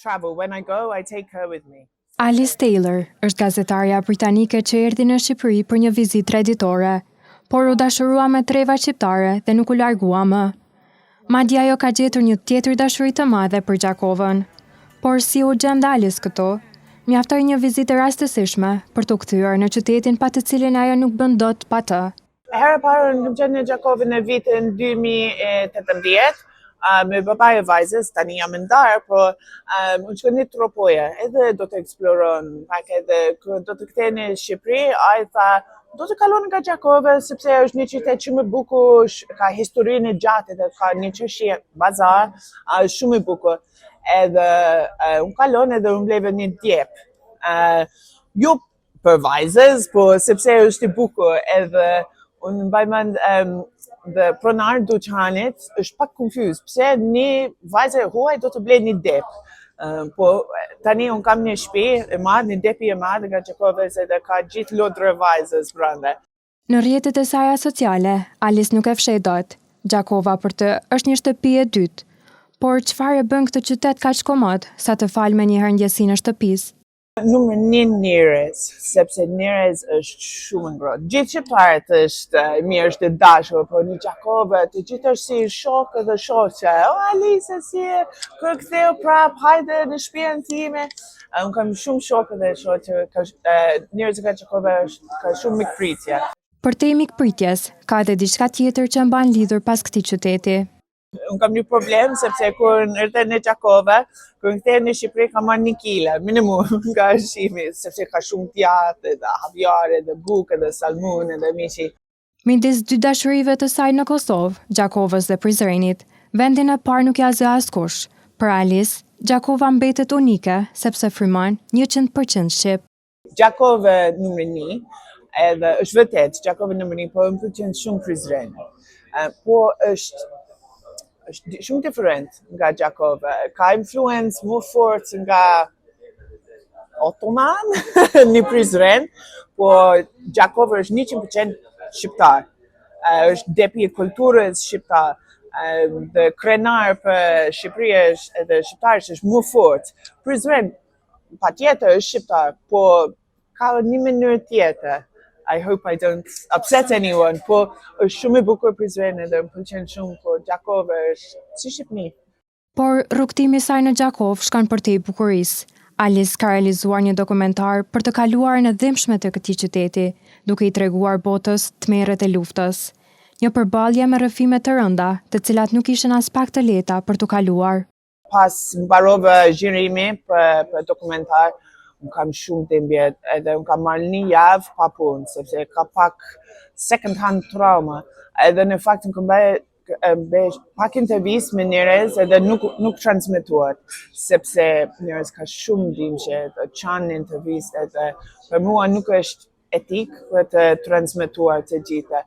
travel. When I go, I take her with me. Alice Taylor është gazetarja britanike që erdhi në Shqipëri për një vizitë traditore, por u dashurua me treva shqiptare dhe nuk u largua më. Madje ajo ka gjetur një tjetër dashuri të madhe për Gjakovën. Por si u gjend Alice këto? Mjaftoi një vizitë rastësishme për t'u kthyer në qytetin pa të cilin ajo nuk bën dot pa të. Herë parë në gjenë në Gjakovë në vitin 2018, me babaj e vajzës, tani jam ndarë, po unë që një tropoje, edhe do të eksploron, pak edhe do të kthej në Shqipëri, a i tha, do të kalon nga Gjakova, sepse është një qytet shumë e bukur, ka historinë e gjatë, edhe ka një çështje bazar, shumë e bukur. Edhe unë kalon edhe unë bleve një djep. Jo për vajzës, po sepse është i bukur, edhe unë mbaj mend dhe pronar duqanit është pak confused, pse një vajzë e huaj do të ble një dep. Po tani unë kam një shtëpi e madhe, një depi e madhe nga Gjakovës edhe ka gjithë lodrë vajzës brenda. Në rrjetet e saj sociale, Alice nuk e fsheh dot. Gjakova për të është një shtëpi e dytë. Por çfarë e bën këtë qytet kaq komod sa të fal me një herë ndjesi në shtëpisë? Numër 1 Njerëz, sepse Njerëz është shumë ngrohtë. Gjithë shqiptarët është mirë, është dashur, por në Gjakovë të gjithë është si shokë dhe shoqe. O Alice, si kur ktheu prap, hajde në shtëpinë time. Unë kam shumë shokë dhe shoqe, njerëz nga Gjakova ka shumë mikpritje. Për te mikpritjes, ka edhe diçka tjetër që mban lidhur pas këtij qyteti. Unë kam një problem, sepse kur erdhe në Gjakova, kur në kthej në Shqipëri ka marrë 1 kile, minimum nga ushqimi, sepse ka shumë djathë, dhe havjare, dhe bukë, dhe salmone, dhe mishi. Midis dy dashurive të saj në Kosovë, Gjakovës dhe Prizrenit, vendin e parë nuk ja zë askush. Për Alice, Gjakova mbetet unike, sepse frymon 100% shqip. Gjakova numër 1, edhe është vërtet, Gjakova numër 1, po më pëlqen shumë Prizreni. Po është shumë diferent nga Gjakova. Ka influencë më fort nga Ottoman në Prizren, po Gjakova është 100% shqiptar. Është depi e kulturës shqiptar. Dhe krenar për Shqipëri edhe shqiptarës është më fort. Prizren patjetër është shqiptar, po ka një mënyrë tjetër. I hope I don't upset anyone, po është shumë i bukur Prizren edhe më pëlqen shumë, po Gjakova është si Shqipëni. Por rrugtimi i saj në Gjakovë shkon për te bukurisë. Alice ka realizuar një dokumentar për të kaluar në dhimbshme të këtij qyteti, duke i treguar botës tmerret e luftës. Një përballje me rrëfime të rënda, të cilat nuk ishin as pak të lehta për të kaluar. Pas mbarova zhjërimi për dokumentar, unë kam shumë të mbjet, edhe unë kam marrë 1 javë pa punë, sepse ka pak second hand trauma, edhe në fakt unë kam bëj pak intervistë me njerëz edhe nuk transmetuar, sepse njerëz ka shumë dhimbje, të qanë intervistë, edhe për mua nuk është etik për të transmetuar të gjitha.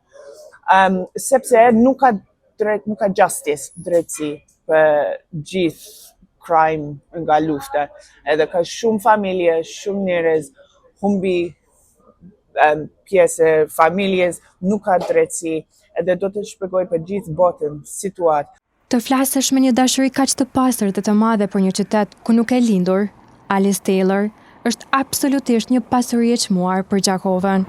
Sepse nuk ka justice, drejtësi për gjithë crime nga lufta. Edhe ka shumë familje, shumë njerëz humbi pjesë e familjes, nuk ka drejtësi, edhe do të shpjegoj për gjithë botën situatë. Të flasësh me një dashuri kaq të pastër dhe të madhe për një qytet ku nuk e lindur, Alice Taylor është absolutisht një pasuri e çmuar për Gjakovën.